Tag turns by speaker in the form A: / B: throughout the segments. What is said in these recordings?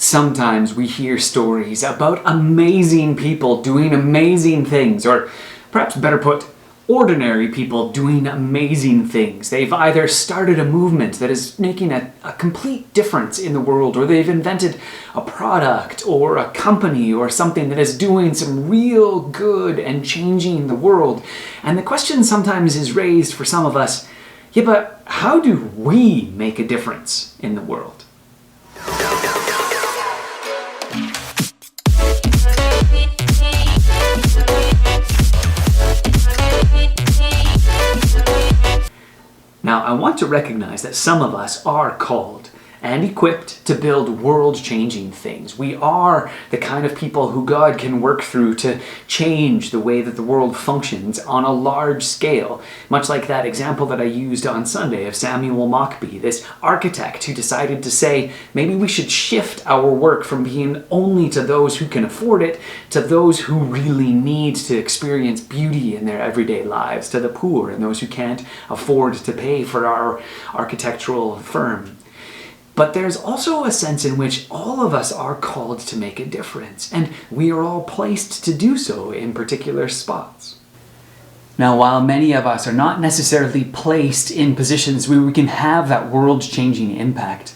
A: Sometimes we hear stories about amazing people doing amazing things, or perhaps better put, ordinary people doing amazing things. They've either started a movement that is making a complete difference in the world, or they've invented a product or a company or something that is doing some real good and changing the world. And the question sometimes is raised for some of us, yeah, but how do we make a difference in the world? Now, I want to recognize that some of us are called and equipped to build world-changing things. We are the kind of people who God can work through to change the way that the world functions on a large scale. Much like that example that I used on Sunday of Samuel Mockbee, this architect who decided to say, maybe we should shift our work from being only to those who can afford it to those who really need to experience beauty in their everyday lives, to the poor and those who can't afford to pay for our architectural firm. But there's also a sense in which all of us are called to make a difference, and we are all placed to do so in particular spots. Now, while many of us are not necessarily placed in positions where we can have that world-changing impact,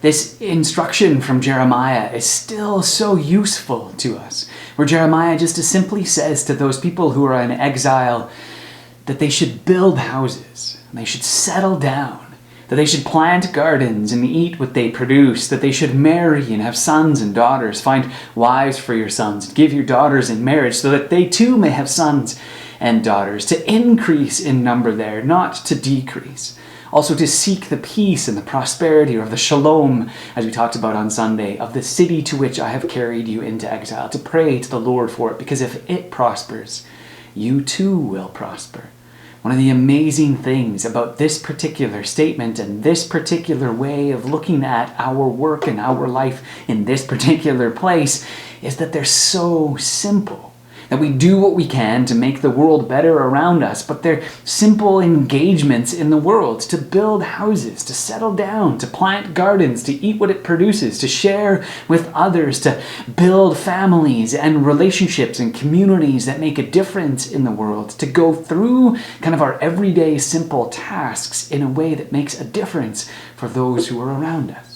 A: this instruction from Jeremiah is still so useful to us, where Jeremiah just simply says to those people who are in exile that they should build houses, and they should settle down, that they should plant gardens and eat what they produce, that they should marry and have sons and daughters, find wives for your sons, and give your daughters in marriage so that they too may have sons and daughters, to increase in number there, not to decrease. Also to seek the peace and the prosperity, or the shalom, as we talked about on Sunday, of the city to which I have carried you into exile, to pray to the Lord for it, because if it prospers, you too will prosper. One of the amazing things about this particular statement and this particular way of looking at our work and our life in this particular place is that they're so simple. That we do what we can to make the world better around us, but they're simple engagements in the world: to build houses, to settle down, to plant gardens, to eat what it produces, to share with others, to build families and relationships and communities that make a difference in the world, to go through kind of our everyday simple tasks in a way that makes a difference for those who are around us.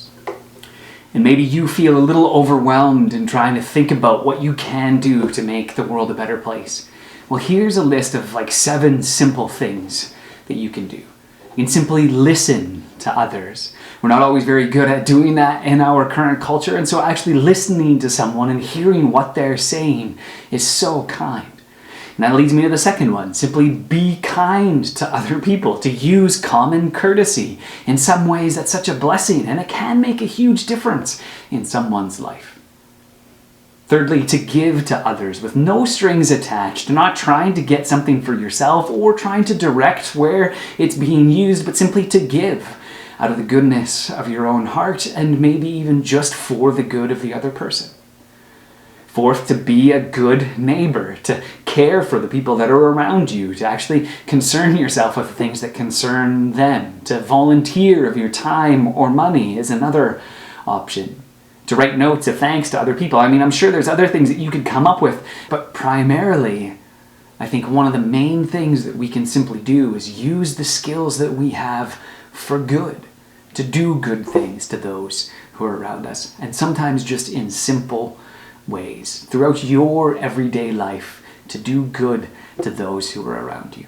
A: And maybe you feel a little overwhelmed in trying to think about what you can do to make the world a better place. Well, here's a list of 7 simple things that you can do. You can simply listen to others. We're not always very good at doing that in our current culture, and so actually listening to someone and hearing what they're saying is so kind. And that leads me to the second one. Simply be kind to other people, to use common courtesy. In some ways, that's such a blessing, and it can make a huge difference in someone's life. Thirdly, to give to others with no strings attached, not trying to get something for yourself or trying to direct where it's being used, but simply to give out of the goodness of your own heart, and maybe even just for the good of the other person. Fourth, to be a good neighbor, to care for the people that are around you, to actually concern yourself with the things that concern them. To volunteer of your time or money is another option. To write notes of thanks to other people. I mean, I'm sure there's other things that you could come up with, but primarily, I think one of the main things that we can simply do is use the skills that we have for good, to do good things to those who are around us, and sometimes just in simple ways throughout your everyday life, to do good to those who are around you.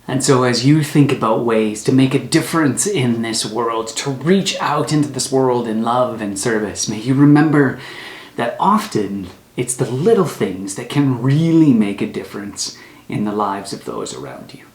A: And so as you think about ways to make a difference in this world, to reach out into this world in love and service, may you remember that often it's the little things that can really make a difference in the lives of those around you.